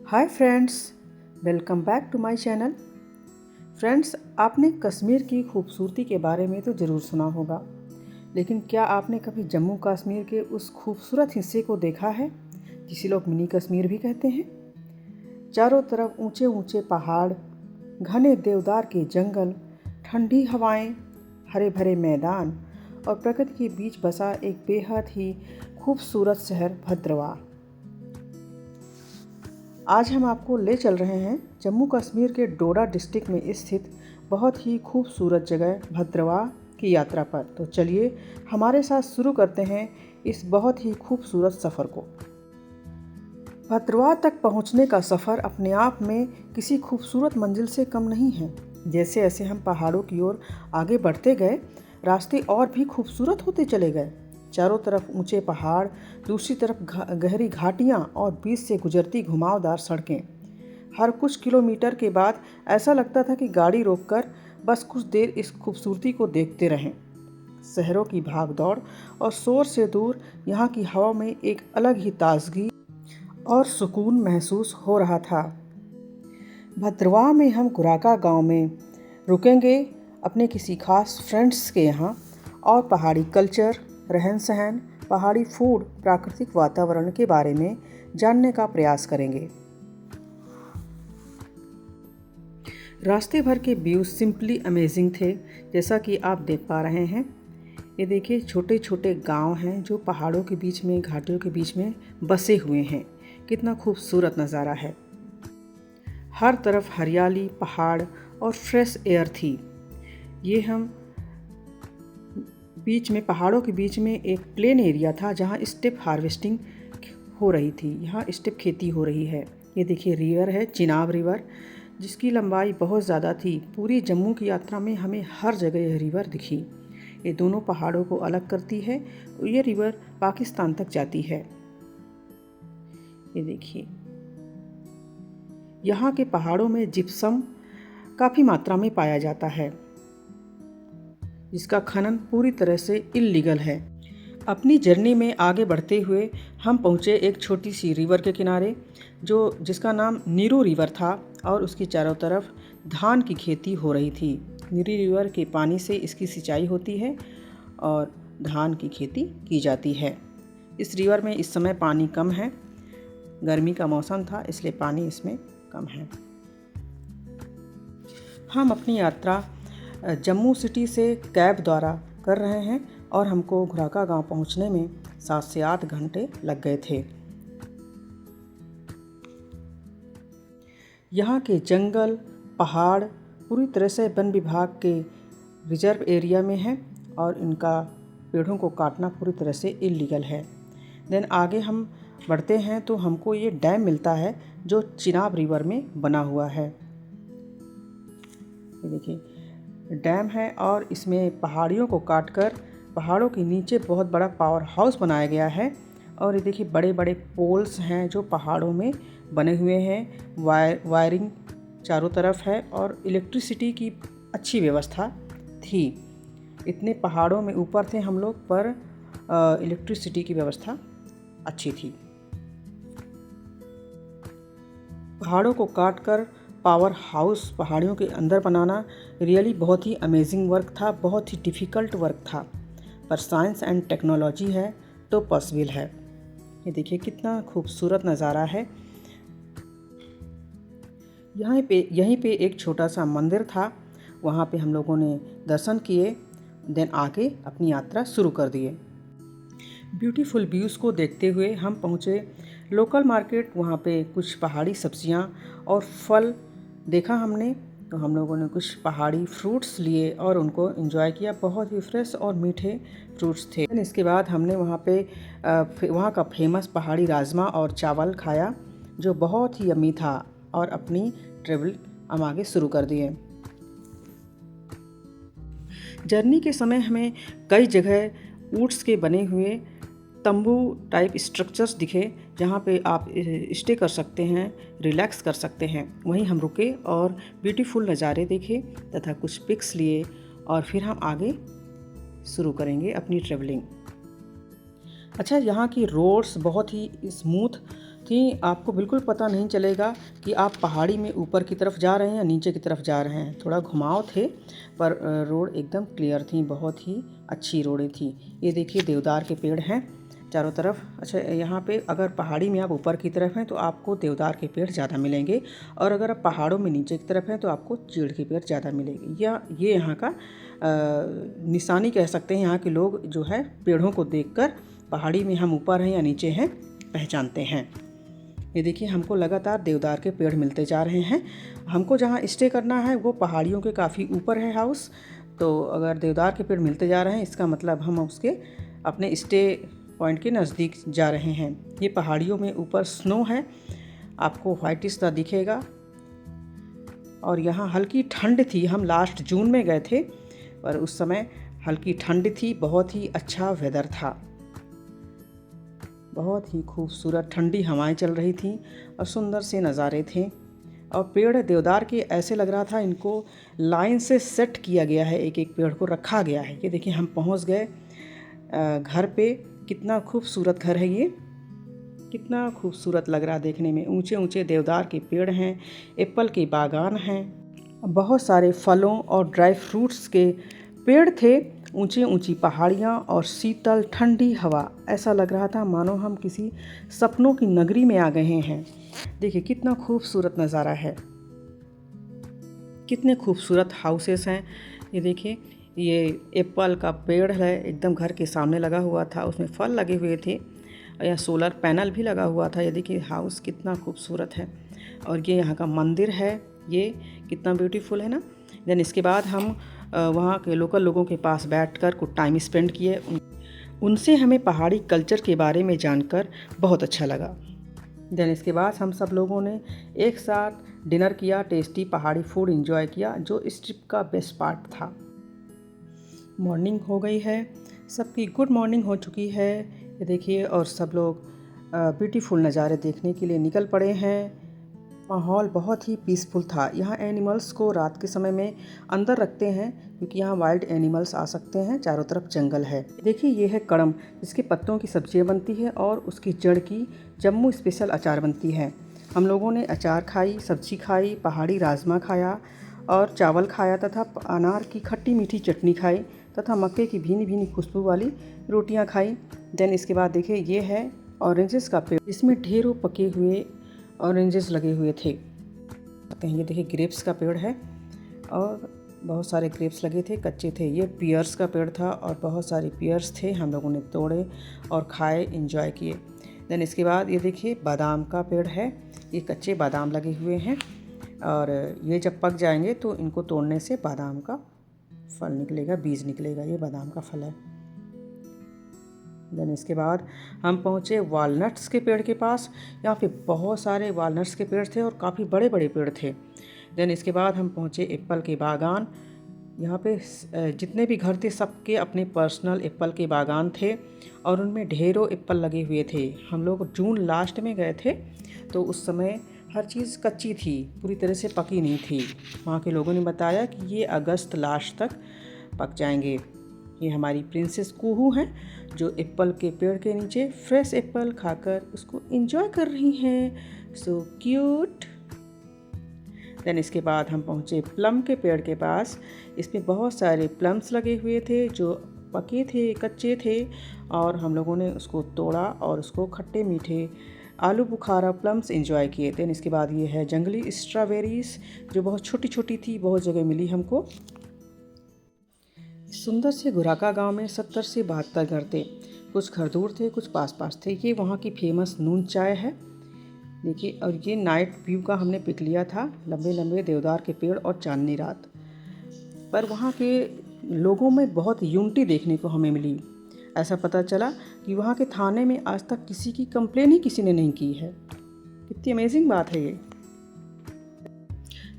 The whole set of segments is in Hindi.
Hi friends, welcome back to my channel. Friends, आपने कश्मीर की खूबसूरती के बारे में तो ज़रूर सुना होगा, लेकिन क्या आपने कभी जम्मू कश्मीर के उस खूबसूरत हिस्से को देखा है जिसे लोग मिनी कश्मीर भी कहते हैं। चारों तरफ ऊंचे ऊंचे पहाड़, घने देवदार के जंगल, ठंडी हवाएं, हरे भरे मैदान और प्रकृति के बीच बसा एक बेहद ही खूबसूरत शहर भद्रवाह। आज हम आपको ले चल रहे हैं जम्मू कश्मीर के डोडा डिस्ट्रिक्ट में स्थित बहुत ही खूबसूरत जगह भद्रवाह की यात्रा पर। तो चलिए हमारे साथ शुरू करते हैं इस बहुत ही खूबसूरत सफ़र को। भद्रवाह तक पहुंचने का सफ़र अपने आप में किसी खूबसूरत मंजिल से कम नहीं है। जैसे जैसे हम पहाड़ों की ओर आगे बढ़ते गए, रास्ते और भी खूबसूरत होते चले गए। चारों तरफ ऊंचे पहाड़, दूसरी तरफ गहरी घाटियां और बीच से गुजरती घुमावदार सड़कें। हर कुछ किलोमीटर के बाद ऐसा लगता था कि गाड़ी रोककर बस कुछ देर इस खूबसूरती को देखते रहें। शहरों की भागदौड़ और शोर से दूर यहाँ की हवा में एक अलग ही ताजगी और सुकून महसूस हो रहा था। भद्रवाह में हम गुराका गांव में रुकेंगे अपने किसी खास फ्रेंड्स के यहाँ और पहाड़ी कल्चर, रहन सहन, पहाड़ी फूड, प्राकृतिक वातावरण के बारे में जानने का प्रयास करेंगे। रास्ते भर के व्यू सिंपली अमेजिंग थे, जैसा कि आप देख पा रहे हैं। ये देखिए, छोटे छोटे गांव हैं जो पहाड़ों के बीच में, घाटियों के बीच में बसे हुए हैं। कितना खूबसूरत नज़ारा है। हर तरफ हरियाली, पहाड़ और फ्रेश एयर थी। ये हम बीच में, पहाड़ों के बीच में एक प्लेन एरिया था जहाँ स्टेप हार्वेस्टिंग हो रही थी। यहाँ स्टेप खेती हो रही है। ये देखिए, रिवर है, चिनाब रिवर, जिसकी लंबाई बहुत ज़्यादा थी। पूरी जम्मू की यात्रा में हमें हर जगह यह रिवर दिखी। ये दोनों पहाड़ों को अलग करती है। ये रिवर पाकिस्तान तक जाती है। ये देखिए, यहाँ के पहाड़ों में जिप्सम काफ़ी मात्रा में पाया जाता है, जिसका खनन पूरी तरह से इल्लीगल है। अपनी जर्नी में आगे बढ़ते हुए हम पहुँचे एक छोटी सी रिवर के किनारे, जिसका नाम नीरू रिवर था और उसकी चारों तरफ धान की खेती हो रही थी। नीरू रिवर के पानी से इसकी सिंचाई होती है और धान की खेती की जाती है। इस रिवर में इस समय पानी कम है, गर्मी का मौसम था इसलिए पानी इसमें कम है। हम अपनी यात्रा जम्मू सिटी से कैब द्वारा कर रहे हैं और हमको घुराका गांव पहुंचने में 7 से 8 घंटे लग गए थे। यहाँ के जंगल, पहाड़ पूरी तरह से वन विभाग के रिजर्व एरिया में हैं और इनका पेड़ों को काटना पूरी तरह से इल्लीगल है। देन आगे हम बढ़ते हैं तो हमको ये डैम मिलता है जो चिनाब रिवर में बना हुआ है। ये देखिए, डैम है और इसमें पहाड़ियों को काटकर पहाड़ों के नीचे बहुत बड़ा पावर हाउस बनाया गया है। और ये देखिए, बड़े बड़े पोल्स हैं जो पहाड़ों में बने हुए हैं। वायरिंग चारों तरफ है और इलेक्ट्रिसिटी की अच्छी व्यवस्था थी। इतने पहाड़ों में ऊपर थे हम लोग, पर इलेक्ट्रिसिटी की व्यवस्था अच्छी थी। पहाड़ों को काटकर पावर हाउस पहाड़ियों के अंदर बनाना रियली बहुत ही अमेजिंग वर्क था, बहुत ही डिफ़िकल्ट वर्क था, पर साइंस एंड टेक्नोलॉजी है तो पॉसिबल है। ये देखिए, कितना खूबसूरत नज़ारा है। यहीं पे एक छोटा सा मंदिर था, वहाँ पे हम लोगों ने दर्शन किए। देन आगे अपनी यात्रा शुरू कर दिए। ब्यूटीफुल व्यूज़ को देखते हुए हम पहुँचे लोकल मार्केट। वहाँ पे कुछ पहाड़ी सब्जियाँ और फल देखा हमने, तो हम लोगों ने कुछ पहाड़ी फ्रूट्स लिए और उनको एंजॉय किया। बहुत ही फ्रेश और मीठे फ्रूट्स थे। इसके बाद हमने वहाँ का फेमस पहाड़ी राजमा और चावल खाया, जो बहुत ही यम्मी था, और अपनी ट्रेवल हम आगे शुरू कर दिए। जर्नी के समय हमें कई जगह वुड्स के बने हुए तंबू टाइप स्ट्रक्चर्स दिखे, जहाँ पे आप स्टे कर सकते हैं, रिलैक्स कर सकते हैं। वहीं हम रुके और ब्यूटीफुल नज़ारे देखे तथा कुछ पिक्स लिए और फिर हम आगे शुरू करेंगे अपनी ट्रैवलिंग। अच्छा, यहाँ की रोड्स बहुत ही स्मूथ कि आपको बिल्कुल पता नहीं चलेगा कि आप पहाड़ी में ऊपर की तरफ जा रहे हैं या नीचे की तरफ जा रहे हैं। थोड़ा घुमाव थे पर रोड एकदम क्लियर थी, बहुत ही अच्छी रोडें थी। ये देखिए देवदार के पेड़ हैं चारों तरफ। अच्छा, यहाँ पे अगर पहाड़ी में आप ऊपर की तरफ हैं तो आपको देवदार के पेड़ ज़्यादा मिलेंगे, और अगर आप पहाड़ों में नीचे की तरफ हैं तो आपको चीड़ के पेड़ ज़्यादा मिलेंगे। या ये यहाँ का निशानी कह सकते हैं। यहाँ के लोग जो है पेड़ों को देखकर पहाड़ी में हम ऊपर हैं या नीचे हैं पहचानते हैं। ये देखिए हमको लगातार देवदार के पेड़ मिलते जा रहे हैं। हमको जहाँ स्टे करना है वो पहाड़ियों के काफ़ी ऊपर है हाउस, तो अगर देवदार के पेड़ मिलते जा रहे हैं इसका मतलब हम उसके अपने स्टे पॉइंट के नज़दीक जा रहे हैं। ये पहाड़ियों में ऊपर स्नो है, आपको व्हाइटिश सा दिखेगा। और यहाँ हल्की ठंड थी, हम लास्ट जून में गए थे पर उस समय हल्की ठंड थी, बहुत ही अच्छा वेदर था, बहुत ही खूबसूरत ठंडी हवाएं चल रही थी और सुंदर से नज़ारे थे। और पेड़ देवदार के ऐसे लग रहा था इनको लाइन से सेट किया गया है, एक एक पेड़ को रखा गया है। ये देखिए हम पहुंच गए घर पे। कितना खूबसूरत घर है ये, कितना खूबसूरत लग रहा देखने में। ऊंचे ऊंचे देवदार के पेड़ हैं, एप्पल के बागान हैं, बहुत सारे फलों और ड्राई फ्रूट्स के पेड़ थे, ऊंची ऊंची पहाड़ियाँ और शीतल ठंडी हवा। ऐसा लग रहा था मानो हम किसी सपनों की नगरी में आ गए हैं। देखिए कितना खूबसूरत नज़ारा है, कितने खूबसूरत हाउसेस हैं। ये देखिए ये एप्पल का पेड़ है, एकदम घर के सामने लगा हुआ था, उसमें फल लगे हुए थे। यहाँ सोलर पैनल भी लगा हुआ था। ये देखिए हाउस कितना खूबसूरत है। और ये यहाँ का मंदिर है, ये कितना ब्यूटीफुल है ना। देन इसके बाद हम वहाँ के लोकल लोगों के पास बैठकर कुछ टाइम स्पेंड किए। उनसे हमें पहाड़ी कल्चर के बारे में जानकर बहुत अच्छा लगा। देन इसके बाद हम सब लोगों ने एक साथ डिनर किया, टेस्टी पहाड़ी फूड एंजॉय किया, जो इस ट्रिप का बेस्ट पार्ट था। मॉर्निंग हो गई है, सबकी गुड मॉर्निंग हो चुकी है। ये देखिए और सब लोग ब्यूटीफुल नज़ारे देखने के लिए निकल पड़े हैं। माहौल बहुत ही पीसफुल था। यहाँ एनिमल्स को रात के समय में अंदर रखते हैं क्योंकि यहाँ वाइल्ड एनिमल्स आ सकते हैं। चारों तरफ जंगल है। देखिए ये है कड़म, जिसके पत्तों की सब्जियाँ बनती है और उसकी जड़ की जम्मू स्पेशल अचार बनती है। हम लोगों ने अचार खाई, सब्जी खाई, पहाड़ी राजमा खाया और चावल खाया तथा अनार की खट्टी मीठी चटनी खाई तथा मक्के की भीनी भीनी खुशबू वाली रोटियाँ खाई। देन इसके बाद देखिए ये है ऑरेंजेस का पेड़, इसमें ढेरों पके हुए ऑरेंजेस लगे हुए थे। ये देखिए ग्रेप्स का पेड़ है और बहुत सारे ग्रेप्स लगे थे, कच्चे थे। ये पियर्स का पेड़ था और बहुत सारे पियर्स थे, हम लोगों ने तोड़े और खाए, एंजॉय किए। देन इसके बाद ये देखिए बादाम का पेड़ है, ये कच्चे बादाम लगे हुए हैं और ये जब पक जाएंगे तो इनको तोड़ने से बादाम का फल निकलेगा, बीज निकलेगा। ये बादाम का फल है। देन इसके बाद हम पहुँचे वालनट्स के पेड़ के पास। यहाँ पे बहुत सारे वालनट्स के पेड़ थे और काफ़ी बड़े बड़े पेड़ थे। देन इसके बाद हम पहुँचे एप्पल के बागान। यहाँ पे जितने भी घर थे सबके अपने पर्सनल एप्पल के बागान थे और उनमें ढेरों एप्पल लगे हुए थे। हम लोग जून लास्ट में गए थे तो उस समय हर चीज़ कच्ची थी, पूरी तरह से पकी नहीं थी। वहाँ के लोगों ने बताया कि ये अगस्त लास्ट तक पक जाएंगे। ये हमारी प्रिंसेस कुहू हैं जो एप्पल के पेड़ के नीचे फ्रेश एप्पल खाकर उसको एंजॉय कर रही हैं। So cute. देन इसके बाद हम पहुँचे प्लम के पेड़ के पास। इसमें बहुत सारे प्लम्स लगे हुए थे जो पके थे, कच्चे थे और हम लोगों ने उसको तोड़ा और उसको खट्टे मीठे आलू बुखारा प्लम्स एंजॉय किए। देन इसके बाद ये है जंगली स्ट्रॉबेरीज जो बहुत छोटी छोटी थी, बहुत जगह मिली हमको। सुंदर से गुराका गांव में 70 से 72 घर थे, कुछ घर दूर थे, कुछ पास पास थे। ये वहाँ की फेमस नून चाय है देखिए। और ये नाइट व्यू का हमने पिक लिया था, लंबे लंबे देवदार के पेड़ और चांदनी रात। पर वहाँ के लोगों में बहुत यूनिटी देखने को हमें मिली। ऐसा पता चला कि वहाँ के थाने में आज तक किसी की कंप्लेन ही किसी ने नहीं की है। कितनी अमेजिंग बात है ये।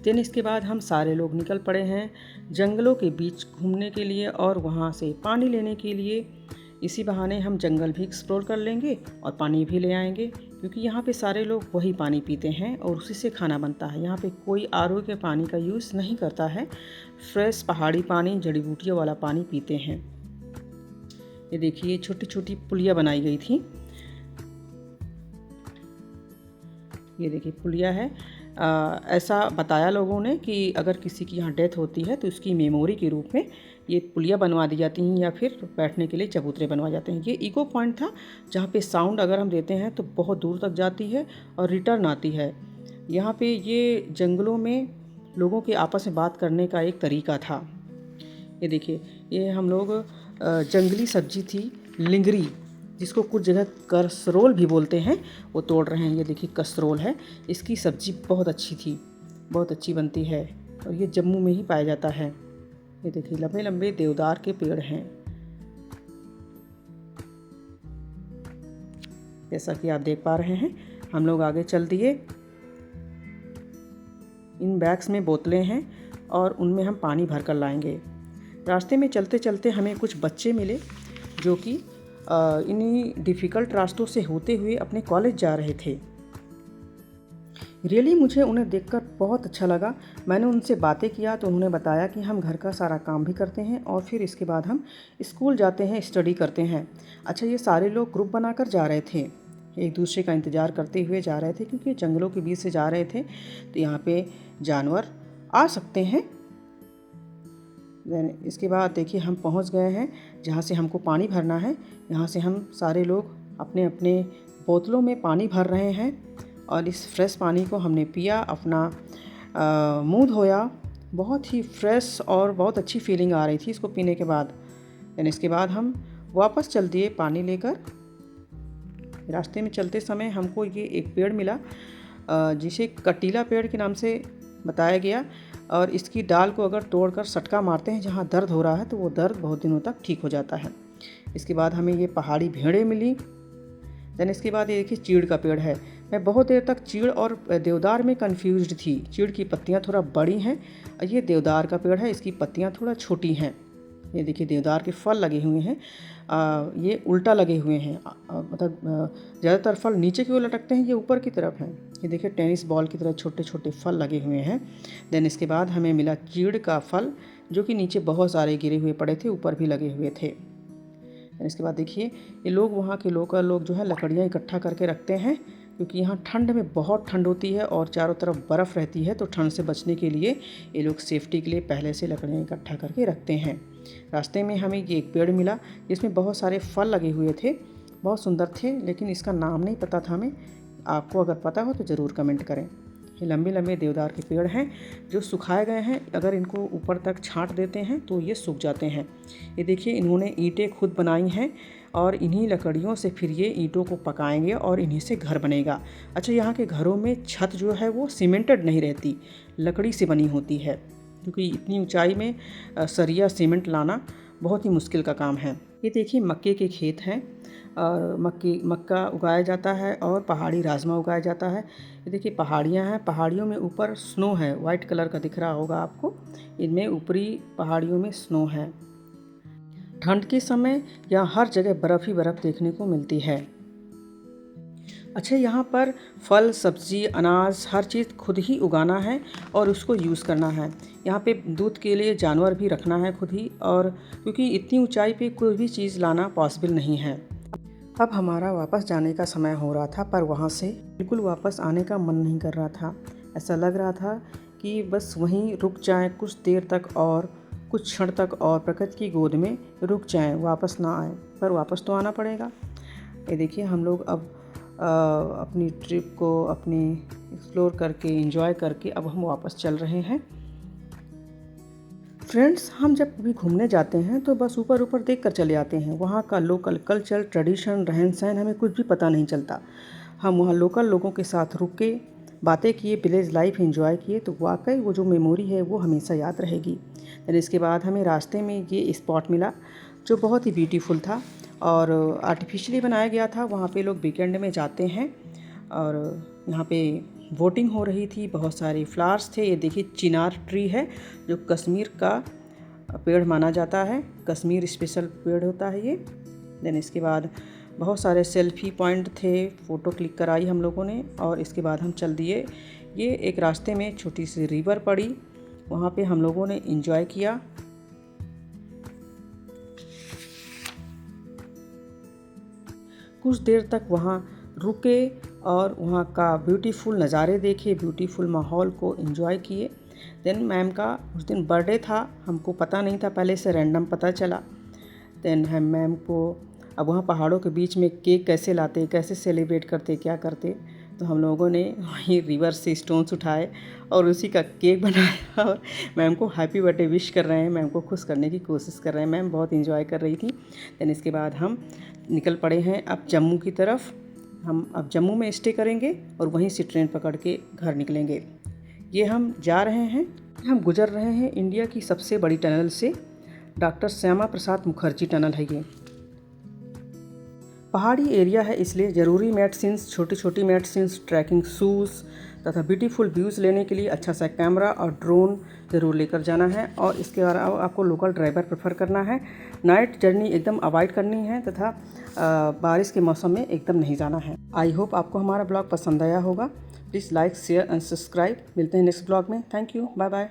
दिन इसके बाद हम सारे लोग निकल पड़े हैं जंगलों के बीच घूमने के लिए और वहाँ से पानी लेने के लिए। इसी बहाने हम जंगल भी एक्सप्लोर कर लेंगे और पानी भी ले आएंगे क्योंकि यहाँ पे सारे लोग वही पानी पीते हैं और उसी से खाना बनता है। यहाँ पे कोई आरओ के पानी का यूज़ नहीं करता है, फ्रेश पहाड़ी पानी, जड़ी बूटियों वाला पानी पीते हैं। ये देखिए छोटी छोटी पुलिया बनाई गई थी। ये देखिए पुलिया है। ऐसा बताया लोगों ने कि अगर किसी की यहाँ डेथ होती है तो उसकी मेमोरी के रूप में ये पुलिया बनवा दी जाती हैं या फिर बैठने के लिए चबूतरे बनवा जाते हैं। ये इको पॉइंट था जहाँ पे साउंड अगर हम देते हैं तो बहुत दूर तक जाती है और रिटर्न आती है। यहाँ पे ये जंगलों में लोगों के आपस में बात करने का एक तरीका था। ये देखिए, ये हम लोग जंगली सब्जी थी लिंगरी, जिसको कुछ जगह कसरोल भी बोलते हैं, वो तोड़ रहे हैं। ये देखिए कसरोल है, इसकी सब्जी बहुत अच्छी थी, बहुत अच्छी बनती है और ये जम्मू में ही पाया जाता है। ये देखिए लंबे लंबे देवदार के पेड़ हैं। जैसा कि आप देख पा रहे हैं, हम लोग आगे चल दिए। इन बैग्स में बोतलें हैं और उनमें हम पानी भर कर लाएंगे। रास्ते में चलते चलते हमें कुछ बच्चे मिले जो कि इन्हीं डिफ़िकल्ट रास्तों से होते हुए अपने कॉलेज जा रहे थे। रियली मुझे उन्हें देखकर बहुत अच्छा लगा। मैंने उनसे बातें किया तो उन्होंने बताया कि हम घर का सारा काम भी करते हैं और फिर इसके बाद हम स्कूल जाते हैं, स्टडी करते हैं। अच्छा, ये सारे लोग ग्रुप बनाकर जा रहे थे, एक दूसरे का इंतज़ार करते हुए जा रहे थे क्योंकि जंगलों के बीच से जा रहे थे तो यहाँ पे जानवर आ सकते हैं। इसके बाद देखिए हम पहुँच गए हैं जहाँ से हमको पानी भरना है। यहाँ से हम सारे लोग अपने अपने बोतलों में पानी भर रहे हैं और इस फ्रेश पानी को हमने पिया, अपना मुंह धोया। बहुत ही फ्रेश और बहुत अच्छी फीलिंग आ रही थी इसको पीने के बाद। देन इसके बाद हम वापस चल दिए पानी लेकर। रास्ते में चलते समय हमको ये एक पेड़ मिला जिसे कटीला पेड़ के नाम से बताया गया और इसकी डाल को अगर तोड़कर सटका मारते हैं जहाँ दर्द हो रहा है तो वो दर्द बहुत दिनों तक ठीक हो जाता है। इसके बाद हमें ये पहाड़ी भेड़ें मिली। देन इसके बाद ये देखिए चीड़ का पेड़ है। मैं बहुत देर तक चीड़ और देवदार में कंफ्यूज्ड थी। चीड़ की पत्तियाँ थोड़ा बड़ी हैं और ये देवदार का पेड़ है, इसकी पत्तियाँ थोड़ा छोटी हैं। ये देखिए देवदार के फल लगे हुए हैं, ये उल्टा लगे हुए हैं, मतलब ज़्यादातर फल नीचे की ओर लटकते हैं, ये ऊपर की तरफ हैं। ये देखिए टेनिस बॉल की तरह छोटे छोटे फल लगे हुए हैं। देन इसके बाद हमें मिला चीड़ का फल जो कि नीचे बहुत सारे गिरे हुए पड़े थे, ऊपर भी लगे हुए थे। इसके बाद देखिए ये लोग, वहाँ के लोकल लोग जो है लकड़ियाँ इकट्ठा करके रखते हैं क्योंकि यहाँ ठंड में बहुत ठंड होती है और चारों तरफ बर्फ़ रहती है, तो ठंड से बचने के लिए ये लोग सेफ्टी के लिए पहले से लकड़ियाँ इकट्ठा करके रखते हैं। रास्ते में हमें ये एक पेड़ मिला जिसमें बहुत सारे फल लगे हुए थे, बहुत सुंदर थे, लेकिन इसका नाम नहीं पता था हमें। आपको अगर पता हो तो ज़रूर कमेंट करें। ये लंबे लंबे देवदार के पेड़ हैं जो सुखाए गए हैं, अगर इनको ऊपर तक छांट देते हैं तो ये सूख जाते हैं। ये देखिए इन्होंने ईंटें खुद बनाई हैं और इन्हीं लकड़ियों से फिर ये ईंटों को पकाएंगे और इन्हीं से घर बनेगा। अच्छा, यहाँ के घरों में छत जो है वो सीमेंटेड नहीं रहती, लकड़ी से बनी होती है क्योंकि इतनी ऊंचाई में सरिया सीमेंट लाना बहुत ही मुश्किल का काम है। ये देखिए मक्के के खेत हैं और मक्का उगाया जाता है और पहाड़ी राजमा उगाया जाता है। ये देखिए पहाड़ियाँ हैं, पहाड़ियों में ऊपर स्नो है, वाइट कलर का दिख रहा होगा आपको। इनमें ऊपरी पहाड़ियों में स्नो है। ठंड के समय यहाँ हर जगह बर्फ़ ही बर्फ़ देखने को मिलती है। अच्छा, यहाँ पर फल, सब्ज़ी, अनाज हर चीज़ खुद ही उगाना है और उसको यूज़ करना है। यहाँ पे दूध के लिए जानवर भी रखना है खुद ही, और क्योंकि इतनी ऊंचाई पे कोई भी चीज़ लाना पॉसिबल नहीं है। अब हमारा वापस जाने का समय हो रहा था, पर वहाँ से बिल्कुल वापस आने का मन नहीं कर रहा था। ऐसा लग रहा था कि बस वहीं रुक जाएं कुछ देर तक और कुछ क्षण तक और प्रकृति की गोद में रुक जाएं, वापस ना आएं। पर वापस तो आना पड़ेगा। ये देखिए हम लोग अब अपनी ट्रिप को अपनी एक्सप्लोर करके, एंजॉय करके अब हम वापस चल रहे हैं। फ्रेंड्स, हम जब कभी घूमने जाते हैं तो बस ऊपर ऊपर देख कर चले आते हैं। वहाँ का लोकल कल्चर, ट्रेडिशन, रहन सहन हमें कुछ भी पता नहीं चलता। हम वहाँ लोकल लोगों के साथ रुक के बातें किए, विलेज लाइफ एंजॉय किए, तो वाकई वो जो मेमोरी है वो हमेशा याद रहेगी। फिर इसके बाद हमें रास्ते में ये स्पॉट मिला जो बहुत ही ब्यूटीफुल था और आर्टिफिशियली बनाया गया था। वहाँ पे लोग वीकेंड में जाते हैं और यहाँ पे वोटिंग हो रही थी, बहुत सारे फ्लावर्स थे। ये देखिए चिनार ट्री है जो कश्मीर का पेड़ माना जाता है, कश्मीर स्पेशल पेड़ होता है ये। देन इसके बाद बहुत सारे सेल्फी पॉइंट थे, फ़ोटो क्लिक कराई हम लोगों ने और इसके बाद हम चल दिए। ये एक रास्ते में छोटी सी रिवर पड़ी, वहाँ पे हम लोगों ने एंजॉय किया। कुछ देर तक वहाँ रुके और वहाँ का ब्यूटीफुल नज़ारे देखे, ब्यूटीफुल माहौल को एंजॉय किए। देन मैम का उस दिन बर्थडे था, हमको पता नहीं था, पहले से रैंडम पता चला। देन हम मैम को, अब वहाँ पहाड़ों के बीच में केक कैसे लाते, कैसे सेलिब्रेट करते, क्या करते, तो हम लोगों ने वहीं रिवर से स्टोन्स उठाए और उसी का केक बनाया और मैम को हैप्पी बर्थडे विश कर रहे हैं, मैम को खुश करने की कोशिश कर रहे हैं। मैम बहुत इंजॉय कर रही थी। देन इसके बाद हम निकल पड़े हैं अब जम्मू की तरफ। हम अब जम्मू में स्टे करेंगे और वहीं से ट्रेन पकड़ के घर निकलेंगे। ये हम जा रहे हैं, हम गुजर रहे हैं इंडिया की सबसे बड़ी टनल से, डॉक्टर श्यामा प्रसाद मुखर्जी टनल है ये। पहाड़ी एरिया है इसलिए ज़रूरी मेडिसिन्स, छोटी छोटी मेडिसिन्स, ट्रैकिंग शूज़ तथा ब्यूटीफुल व्यूज़ लेने के लिए अच्छा सा कैमरा और ड्रोन ज़रूर लेकर जाना है। और इसके अलावा आपको लोकल ड्राइवर प्रेफर करना है। नाइट जर्नी एकदम अवॉइड करनी है तथा बारिश के मौसम में एकदम नहीं जाना है। आई होप आपको हमारा ब्लॉग पसंद आया होगा। Please like, share and subscribe. मिलते हैं नेक्स्ट ब्लॉग में। Thank you, bye bye.